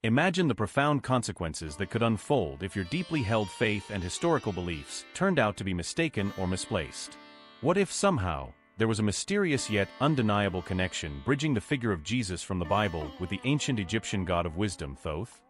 Imagine the profound consequences that could unfold if your deeply held faith and historical beliefs turned out to be mistaken or misplaced. What if somehow, there was a mysterious yet undeniable connection bridging the figure of Jesus from the Bible with the ancient Egyptian god of wisdom, Thoth?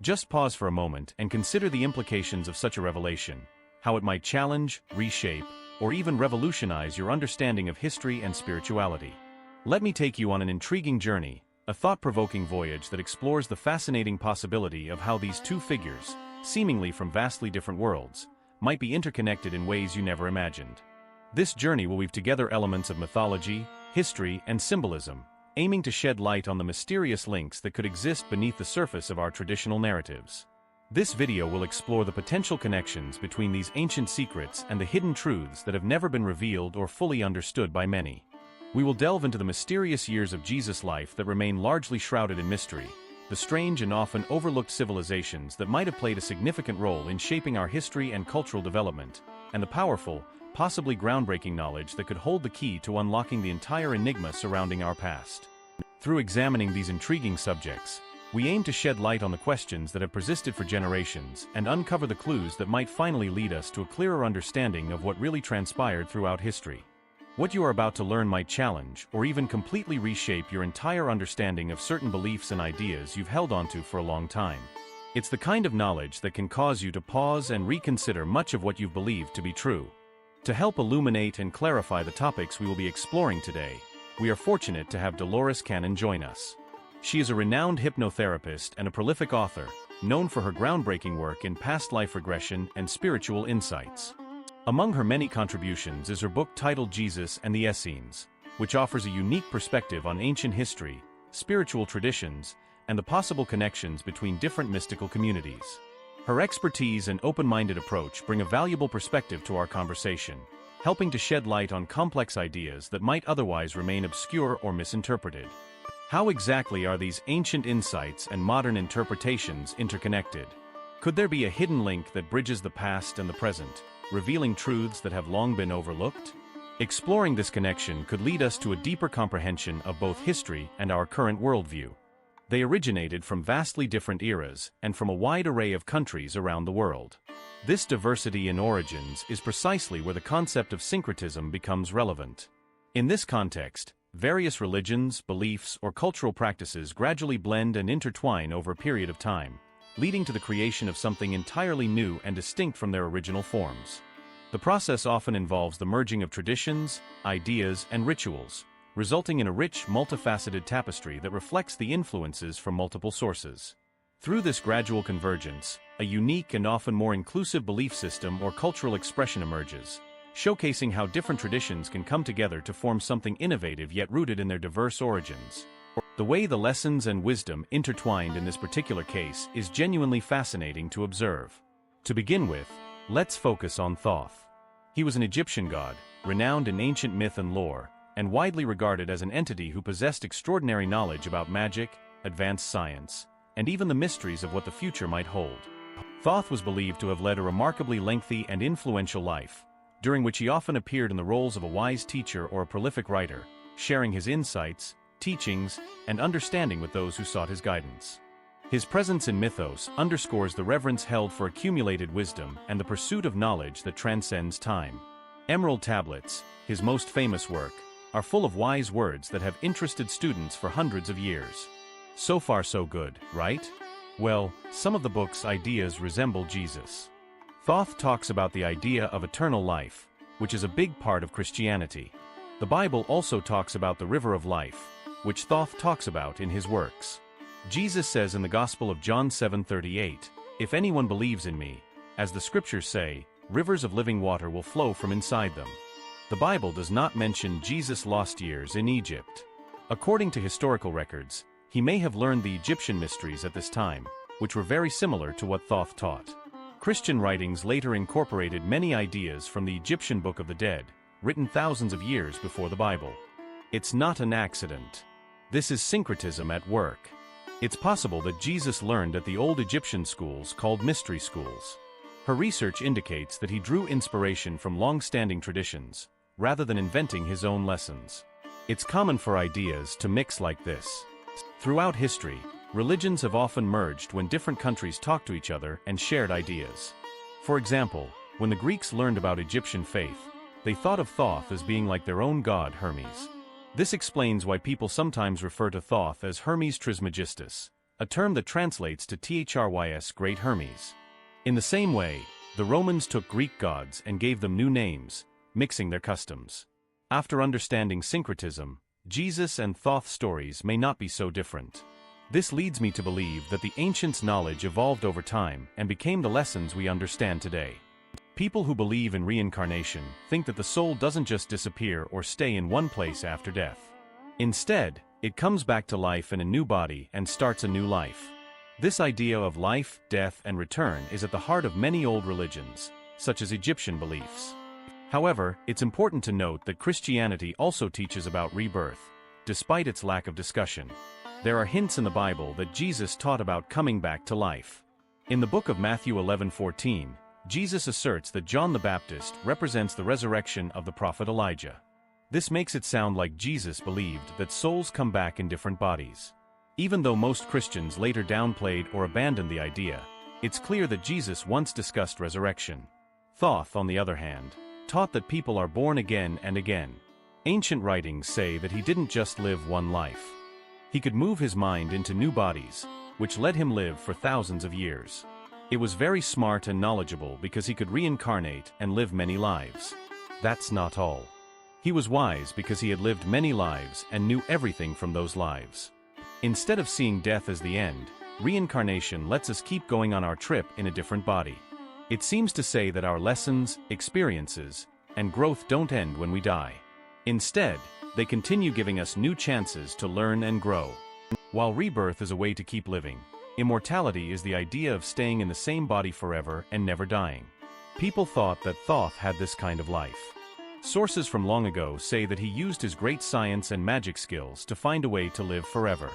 Just pause for a moment and consider the implications of such a revelation, how it might challenge, reshape, or even revolutionize your understanding of history and spirituality. Let me take you on an intriguing journey, a thought-provoking voyage that explores the fascinating possibility of how these two figures, seemingly from vastly different worlds, might be interconnected in ways you never imagined. This journey will weave together elements of mythology, history, and symbolism, aiming to shed light on the mysterious links that could exist beneath the surface of our traditional narratives. This video will explore the potential connections between these ancient secrets and the hidden truths that have never been revealed or fully understood by many. We will delve into the mysterious years of Jesus' life that remain largely shrouded in mystery, the strange and often overlooked civilizations that might have played a significant role in shaping our history and cultural development, and the powerful, possibly groundbreaking knowledge that could hold the key to unlocking the entire enigma surrounding our past. Through examining these intriguing subjects, we aim to shed light on the questions that have persisted for generations and uncover the clues that might finally lead us to a clearer understanding of what really transpired throughout history. What you are about to learn might challenge or even completely reshape your entire understanding of certain beliefs and ideas you've held onto for a long time. It's the kind of knowledge that can cause you to pause and reconsider much of what you've believed to be true. To help illuminate and clarify the topics we will be exploring today, we are fortunate to have Dolores Cannon join us. She is a renowned hypnotherapist and a prolific author, known for her groundbreaking work in past life regression and spiritual insights. Among her many contributions is her book titled Jesus and the Essenes, which offers a unique perspective on ancient history, spiritual traditions, and the possible connections between different mystical communities. Her expertise and open-minded approach bring a valuable perspective to our conversation, helping to shed light on complex ideas that might otherwise remain obscure or misinterpreted. How exactly are these ancient insights and modern interpretations interconnected? Could there be a hidden link that bridges the past and the present, revealing truths that have long been overlooked? Exploring this connection could lead us to a deeper comprehension of both history and our current worldview. They originated from vastly different eras and from a wide array of countries around the world. This diversity in origins is precisely where the concept of syncretism becomes relevant. In this context, various religions, beliefs, or cultural practices gradually blend and intertwine over a period of time, leading to the creation of something entirely new and distinct from their original forms. The process often involves the merging of traditions, ideas, and rituals, resulting in a rich, multifaceted tapestry that reflects the influences from multiple sources. Through this gradual convergence, a unique and often more inclusive belief system or cultural expression emerges, showcasing how different traditions can come together to form something innovative yet rooted in their diverse origins. The way the lessons and wisdom intertwined in this particular case is genuinely fascinating to observe. To begin with, let's focus on Thoth. He was an Egyptian god, renowned in ancient myth and lore, and widely regarded as an entity who possessed extraordinary knowledge about magic, advanced science, and even the mysteries of what the future might hold. Thoth was believed to have led a remarkably lengthy and influential life, during which he often appeared in the roles of a wise teacher or a prolific writer, sharing his insights, teachings, and understanding with those who sought his guidance. His presence in mythos underscores the reverence held for accumulated wisdom and the pursuit of knowledge that transcends time. Emerald tablets, his most famous work, are full of wise words that have interested students for hundreds of years. So far so good, right? Well, some of the book's ideas resemble Jesus. Thoth talks about the idea of eternal life, which is a big part of Christianity. The Bible also talks about the river of life, which Thoth talks about in his works. Jesus says in the Gospel of John 7:38, "If anyone believes in me, as the scriptures say, rivers of living water will flow from inside them." The Bible does not mention Jesus' lost years in Egypt. According to historical records, he may have learned the Egyptian mysteries at this time, which were very similar to what Thoth taught. Christian writings later incorporated many ideas from the Egyptian Book of the Dead, written thousands of years before the Bible. It's not an accident. This is syncretism at work. It's possible that Jesus learned at the old Egyptian schools called mystery schools. Her research indicates that he drew inspiration from long-standing traditions, rather than inventing his own lessons. It's common for ideas to mix like this. Throughout history, Religions have often merged when different countries talk to each other and shared ideas. For example, when the Greeks learned about Egyptian faith, they thought of Thoth as being like their own god Hermes. This explains why people sometimes refer to Thoth as Hermes Trismegistus, a term that translates to Thrys Great Hermes. In the same way, the Romans took Greek gods and gave them new names, mixing their customs. After understanding syncretism, Jesus and Thoth stories may not be so different. This leads me to believe that the ancients' knowledge evolved over time and became the lessons we understand today. People who believe in reincarnation think that the soul doesn't just disappear or stay in one place after death. Instead, it comes back to life in a new body and starts a new life. This idea of life, death, and return is at the heart of many old religions, such as Egyptian beliefs. However, it's important to note that Christianity also teaches about rebirth, despite its lack of discussion. There are hints in the Bible that Jesus taught about coming back to life. In the book of Matthew 11:14, Jesus asserts that John the Baptist represents the resurrection of the prophet Elijah. This makes it sound like Jesus believed that souls come back in different bodies. Even though most Christians later downplayed or abandoned the idea, it's clear that Jesus once discussed resurrection. Thoth, on the other hand, taught that people are born again and again. Ancient writings say that he didn't just live one life. He could move his mind into new bodies, which let him live for thousands of years. It was very smart and knowledgeable because he could reincarnate and live many lives. That's not all. He was wise because he had lived many lives and knew everything from those lives. Instead of seeing death as the end, reincarnation lets us keep going on our trip in a different body. It seems to say that our lessons, experiences, and growth don't end when we die. Instead, they continue giving us new chances to learn and grow. While rebirth is a way to keep living, immortality is the idea of staying in the same body forever and never dying. People thought that Thoth had this kind of life. Sources from long ago say that he used his great science and magic skills to find a way to live forever.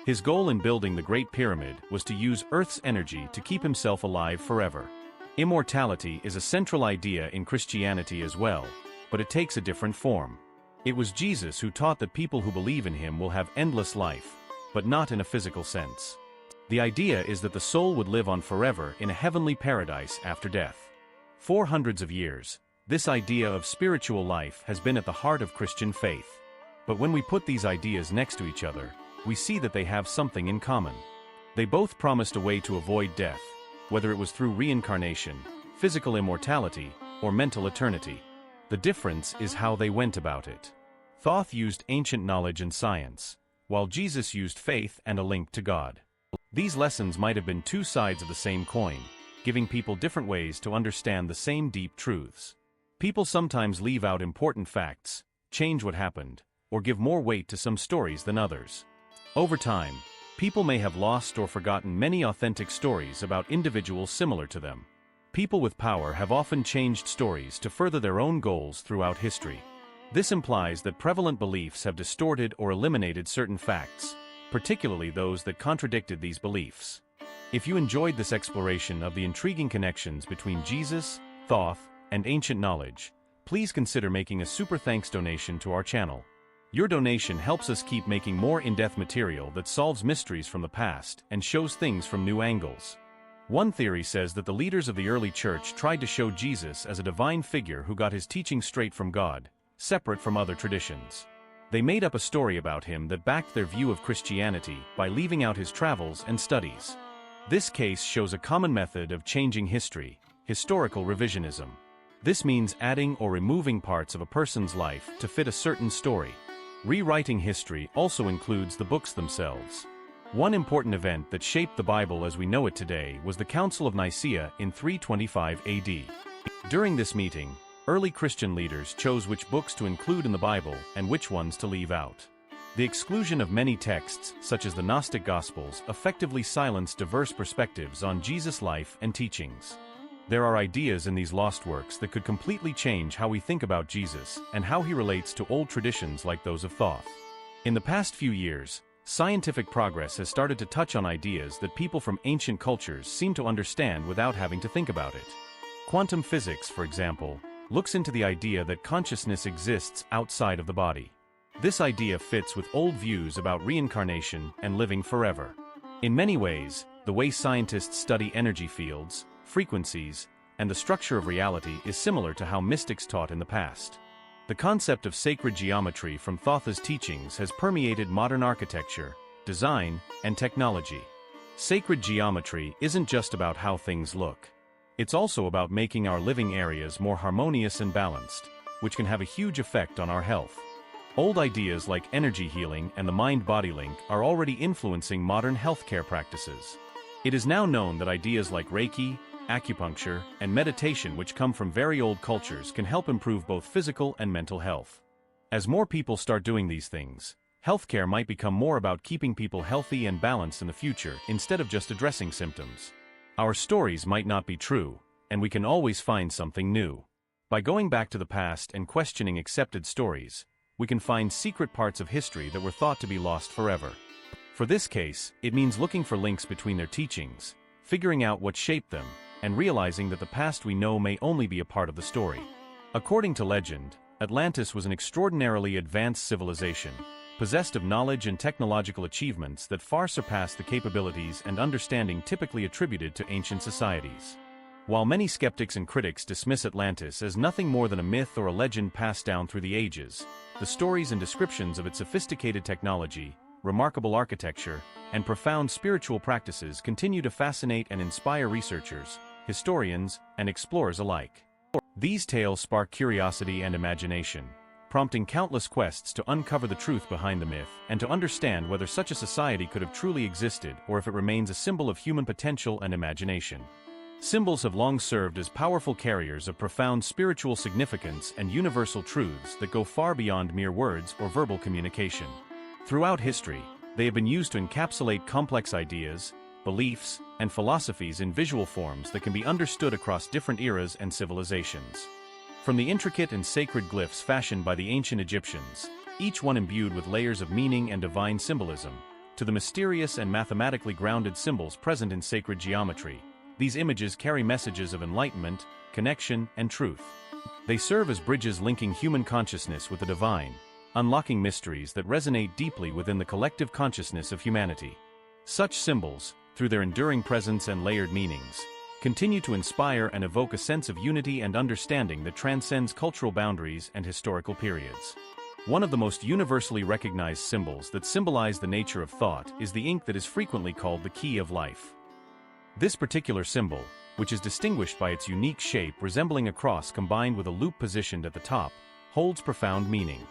His goal in building the Great Pyramid was to use Earth's energy to keep himself alive forever. Immortality is a central idea in Christianity as well, but it takes a different form. It was Jesus who taught that people who believe in him will have endless life, but not in a physical sense. The idea is that the soul would live on forever in a heavenly paradise after death. For hundreds of years, this idea of spiritual life has been at the heart of Christian faith. But when we put these ideas next to each other, we see that they have something in common. They both promised a way to avoid death, whether it was through reincarnation, physical immortality, or mental eternity. The difference is how they went about it. Thoth used ancient knowledge and science, while Jesus used faith and a link to God. These lessons might have been two sides of the same coin, giving people different ways to understand the same deep truths. People sometimes leave out important facts, change what happened, or give more weight to some stories than others. Over time, people may have lost or forgotten many authentic stories about individuals similar to them. People with power have often changed stories to further their own goals throughout history. This implies that prevalent beliefs have distorted or eliminated certain facts, particularly those that contradicted these beliefs. If you enjoyed this exploration of the intriguing connections between Jesus, Thoth, and ancient knowledge, please consider making a super thanks donation to our channel. Your donation helps us keep making more in-depth material that solves mysteries from the past and shows things from new angles. One theory says that the leaders of the early church tried to show Jesus as a divine figure who got his teaching straight from God, separate from other traditions. They made up a story about him that backed their view of Christianity by leaving out his travels and studies. This case shows a common method of changing history, historical revisionism. This means adding or removing parts of a person's life to fit a certain story. Rewriting history also includes the books themselves. One important event that shaped the Bible as we know it today was the Council of Nicaea in 325 AD. During this meeting, early Christian leaders chose which books to include in the Bible and which ones to leave out. The exclusion of many texts, such as the Gnostic Gospels, effectively silenced diverse perspectives on Jesus' life and teachings. There are ideas in these lost works that could completely change how we think about Jesus and how he relates to old traditions like those of Thoth. In the past few years, scientific progress has started to touch on ideas that people from ancient cultures seem to understand without having to think about it. Quantum physics, for example, looks into the idea that consciousness exists outside of the body. This idea fits with old views about reincarnation and living forever. In many ways, the way scientists study energy fields, frequencies, and the structure of reality is similar to how mystics taught in the past. The concept of sacred geometry from Thoth's teachings has permeated modern architecture, design, and technology. Sacred geometry isn't just about how things look. It's also about making our living areas more harmonious and balanced, which can have a huge effect on our health. Old ideas like energy healing and the mind-body link are already influencing modern healthcare practices. It is now known that ideas like Reiki, acupuncture, and meditation, which come from very old cultures, can help improve both physical and mental health. As more people start doing these things, healthcare might become more about keeping people healthy and balanced in the future instead of just addressing symptoms. Our stories might not be true, and we can always find something new. By going back to the past and questioning accepted stories, we can find secret parts of history that were thought to be lost forever. For this case, it means looking for links between their teachings, figuring out what shaped them, and realizing that the past we know may only be a part of the story. According to legend, Atlantis was an extraordinarily advanced civilization, possessed of knowledge and technological achievements that far surpassed the capabilities and understanding typically attributed to ancient societies. While many skeptics and critics dismiss Atlantis as nothing more than a myth or a legend passed down through the ages, the stories and descriptions of its sophisticated technology, remarkable architecture, and profound spiritual practices continue to fascinate and inspire researchers, historians, and explorers alike. These tales spark curiosity and imagination, prompting countless quests to uncover the truth behind the myth and to understand whether such a society could have truly existed or if it remains a symbol of human potential and imagination. Symbols have long served as powerful carriers of profound spiritual significance and universal truths that go far beyond mere words or verbal communication. Throughout history, they have been used to encapsulate complex ideas, beliefs, and philosophies in visual forms that can be understood across different eras and civilizations. From the intricate and sacred glyphs fashioned by the ancient Egyptians, each one imbued with layers of meaning and divine symbolism, to the mysterious and mathematically grounded symbols present in sacred geometry, these images carry messages of enlightenment, connection, and truth. They serve as bridges linking human consciousness with the divine, unlocking mysteries that resonate deeply within the collective consciousness of humanity. Such symbols, through their enduring presence and layered meanings, continue to inspire and evoke a sense of unity and understanding that transcends cultural boundaries and historical periods. One of the most universally recognized symbols that symbolize the nature of thought is the ink that is frequently called the key of life. This particular symbol, which is distinguished by its unique shape resembling a cross combined with a loop positioned at the top, holds profound meaning.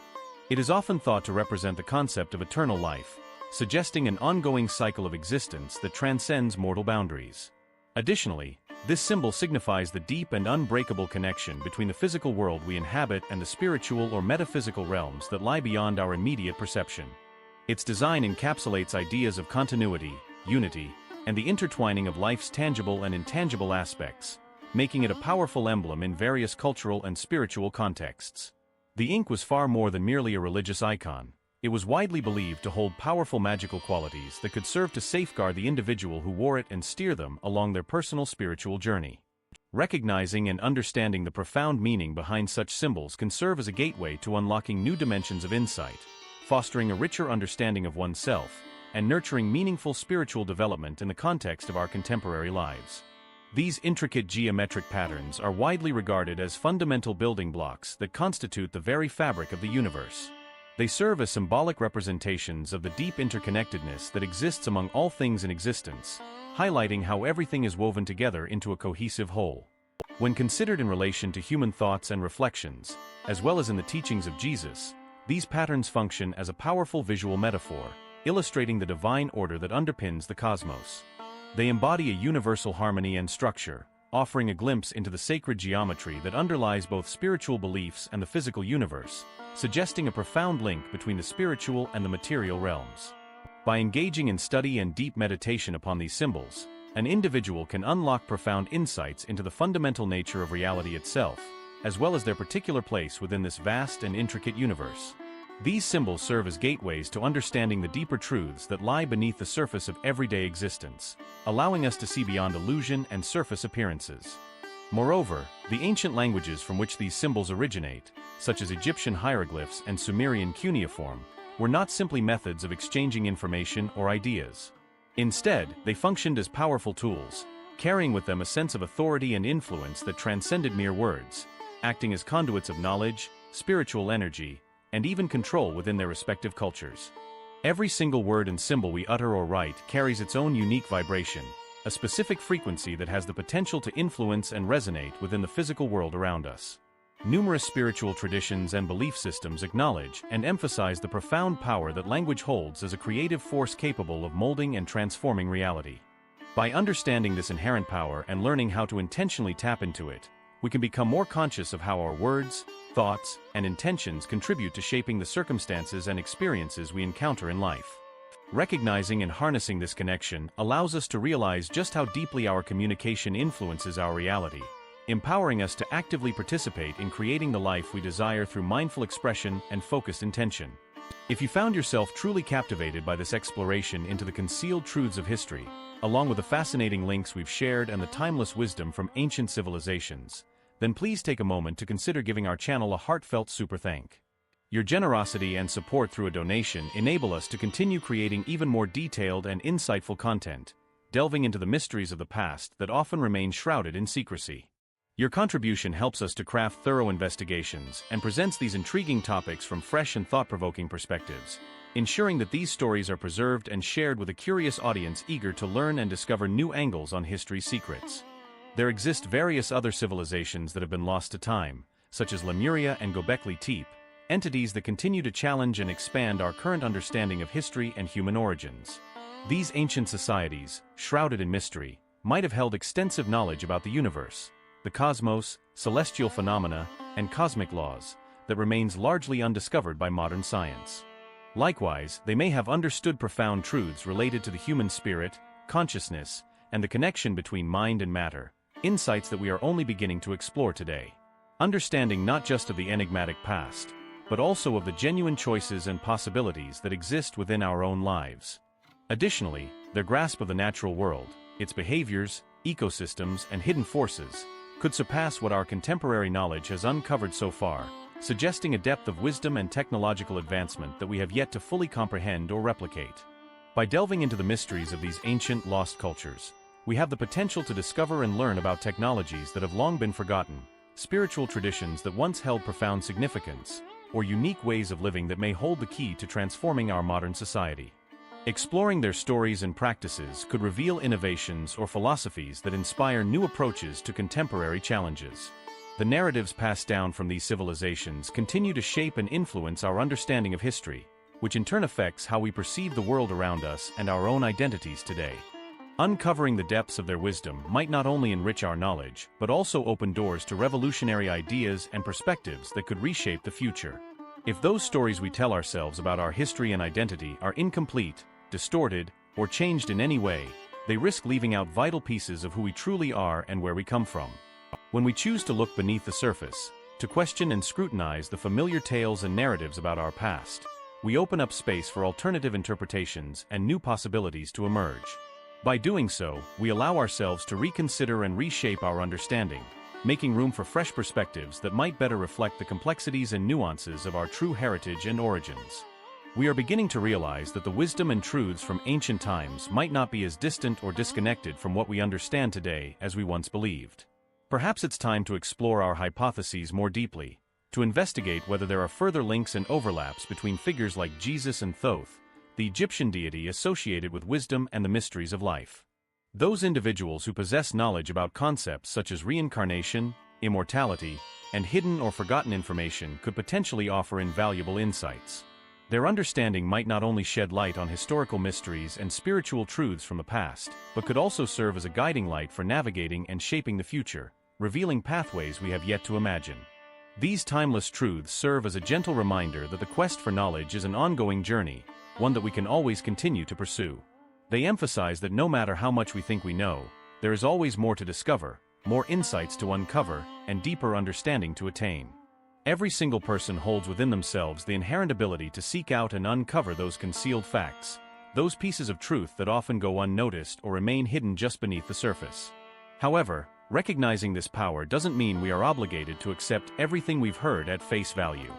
It is often thought to represent the concept of eternal life, suggesting an ongoing cycle of existence that transcends mortal boundaries. Additionally, this symbol signifies the deep and unbreakable connection between the physical world we inhabit and the spiritual or metaphysical realms that lie beyond our immediate perception. Its design encapsulates ideas of continuity, unity, and the intertwining of life's tangible and intangible aspects, making it a powerful emblem in various cultural and spiritual contexts. The ink was far more than merely a religious icon. It was widely believed to hold powerful magical qualities that could serve to safeguard the individual who wore it and steer them along their personal spiritual journey. Recognizing and understanding the profound meaning behind such symbols can serve as a gateway to unlocking new dimensions of insight, fostering a richer understanding of oneself, and nurturing meaningful spiritual development in the context of our contemporary lives. These intricate geometric patterns are widely regarded as fundamental building blocks that constitute the very fabric of the universe. They serve as symbolic representations of the deep interconnectedness that exists among all things in existence, highlighting how everything is woven together into a cohesive whole. When considered in relation to human thoughts and reflections, as well as in the teachings of Jesus, these patterns function as a powerful visual metaphor, illustrating the divine order that underpins the cosmos. They embody a universal harmony and structure, offering a glimpse into the sacred geometry that underlies both spiritual beliefs and the physical universe, suggesting a profound link between the spiritual and the material realms. By engaging in study and deep meditation upon these symbols, an individual can unlock profound insights into the fundamental nature of reality itself, as well as their particular place within this vast and intricate universe. These symbols serve as gateways to understanding the deeper truths that lie beneath the surface of everyday existence, allowing us to see beyond illusion and surface appearances. Moreover, the ancient languages from which these symbols originate, such as Egyptian hieroglyphs and Sumerian cuneiform, were not simply methods of exchanging information or ideas. Instead, they functioned as powerful tools, carrying with them a sense of authority and influence that transcended mere words, acting as conduits of knowledge, spiritual energy, and even control within their respective cultures. Every single word and symbol we utter or write carries its own unique vibration, a specific frequency that has the potential to influence and resonate within the physical world around us. Numerous spiritual traditions and belief systems acknowledge and emphasize the profound power that language holds as a creative force capable of molding and transforming reality. By understanding this inherent power and learning how to intentionally tap into it, we can become more conscious of how our words, thoughts, and intentions contribute to shaping the circumstances and experiences we encounter in life. Recognizing and harnessing this connection allows us to realize just how deeply our communication influences our reality, empowering us to actively participate in creating the life we desire through mindful expression and focused intention. If you found yourself truly captivated by this exploration into the concealed truths of history, along with the fascinating links we've shared and the timeless wisdom from ancient civilizations, then please take a moment to consider giving our channel a heartfelt super thank. Your generosity and support through a donation enable us to continue creating even more detailed and insightful content, delving into the mysteries of the past that often remain shrouded in secrecy. Your contribution helps us to craft thorough investigations and presents these intriguing topics from fresh and thought-provoking perspectives, ensuring that these stories are preserved and shared with a curious audience eager to learn and discover new angles on history's secrets. There exist various other civilizations that have been lost to time, such as Lemuria and Göbekli Tepe, entities that continue to challenge and expand our current understanding of history and human origins. These ancient societies, shrouded in mystery, might have held extensive knowledge about the universe, the cosmos, celestial phenomena, and cosmic laws that remains largely undiscovered by modern science. Likewise, they may have understood profound truths related to the human spirit, consciousness, and the connection between mind and matter, insights that we are only beginning to explore today. Understanding not just of the enigmatic past, but also of the genuine choices and possibilities that exist within our own lives. Additionally, their grasp of the natural world, its behaviors, ecosystems, and hidden forces, could surpass what our contemporary knowledge has uncovered so far, suggesting a depth of wisdom and technological advancement that we have yet to fully comprehend or replicate. By delving into the mysteries of these ancient, lost cultures, we have the potential to discover and learn about technologies that have long been forgotten, spiritual traditions that once held profound significance, or unique ways of living that may hold the key to transforming our modern society. Exploring their stories and practices could reveal innovations or philosophies that inspire new approaches to contemporary challenges. The narratives passed down from these civilizations continue to shape and influence our understanding of history, which in turn affects how we perceive the world around us and our own identities today. Uncovering the depths of their wisdom might not only enrich our knowledge, but also open doors to revolutionary ideas and perspectives that could reshape the future. If those stories we tell ourselves about our history and identity are incomplete, distorted, or changed in any way, they risk leaving out vital pieces of who we truly are and where we come from. When we choose to look beneath the surface, to question and scrutinize the familiar tales and narratives about our past, we open up space for alternative interpretations and new possibilities to emerge. By doing so, we allow ourselves to reconsider and reshape our understanding, making room for fresh perspectives that might better reflect the complexities and nuances of our true heritage and origins. We are beginning to realize that the wisdom and truths from ancient times might not be as distant or disconnected from what we understand today as we once believed. Perhaps it's time to explore our hypotheses more deeply, to investigate whether there are further links and overlaps between figures like Jesus and Thoth, the Egyptian deity associated with wisdom and the mysteries of life. Those individuals who possess knowledge about concepts such as reincarnation, immortality, and hidden or forgotten information could potentially offer invaluable insights. Their understanding might not only shed light on historical mysteries and spiritual truths from the past, but could also serve as a guiding light for navigating and shaping the future, revealing pathways we have yet to imagine. These timeless truths serve as a gentle reminder that the quest for knowledge is an ongoing journey, one that we can always continue to pursue. They emphasize that no matter how much we think we know, there is always more to discover, more insights to uncover, and deeper understanding to attain. Every single person holds within themselves the inherent ability to seek out and uncover those concealed facts, those pieces of truth that often go unnoticed or remain hidden just beneath the surface. However, recognizing this power doesn't mean we are obligated to accept everything we've heard at face value.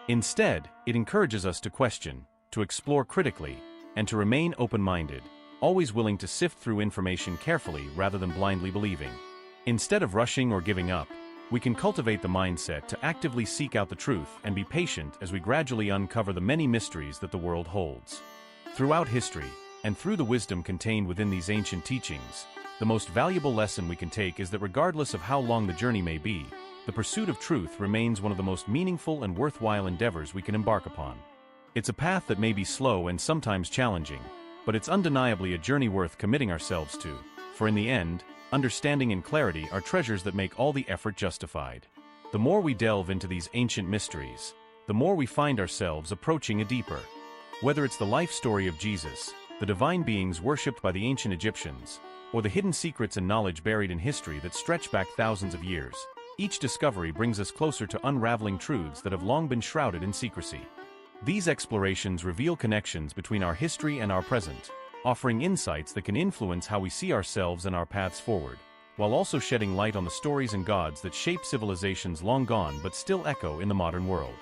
Instead, it encourages us to question, to explore critically, and to remain open-minded, always willing to sift through information carefully rather than blindly believing. Instead of rushing or giving up, we can cultivate the mindset to actively seek out the truth and be patient as we gradually uncover the many mysteries that the world holds. Throughout history, and through the wisdom contained within these ancient teachings, the most valuable lesson we can take is that regardless of how long the journey may be, the pursuit of truth remains one of the most meaningful and worthwhile endeavors we can embark upon. It's a path that may be slow and sometimes challenging, but it's undeniably a journey worth committing ourselves to, for in the end, understanding and clarity are treasures that make all the effort justified. The more we delve into these ancient mysteries, the more we find ourselves approaching a deeper. Whether it's the life story of Jesus, the divine beings worshipped by the ancient Egyptians, or the hidden secrets and knowledge buried in history that stretch back thousands of years, each discovery brings us closer to unraveling truths that have long been shrouded in secrecy. These explorations reveal connections between our history and our present, offering insights that can influence how we see ourselves and our paths forward, while also shedding light on the stories and gods that shape civilizations long gone but still echo in the modern world.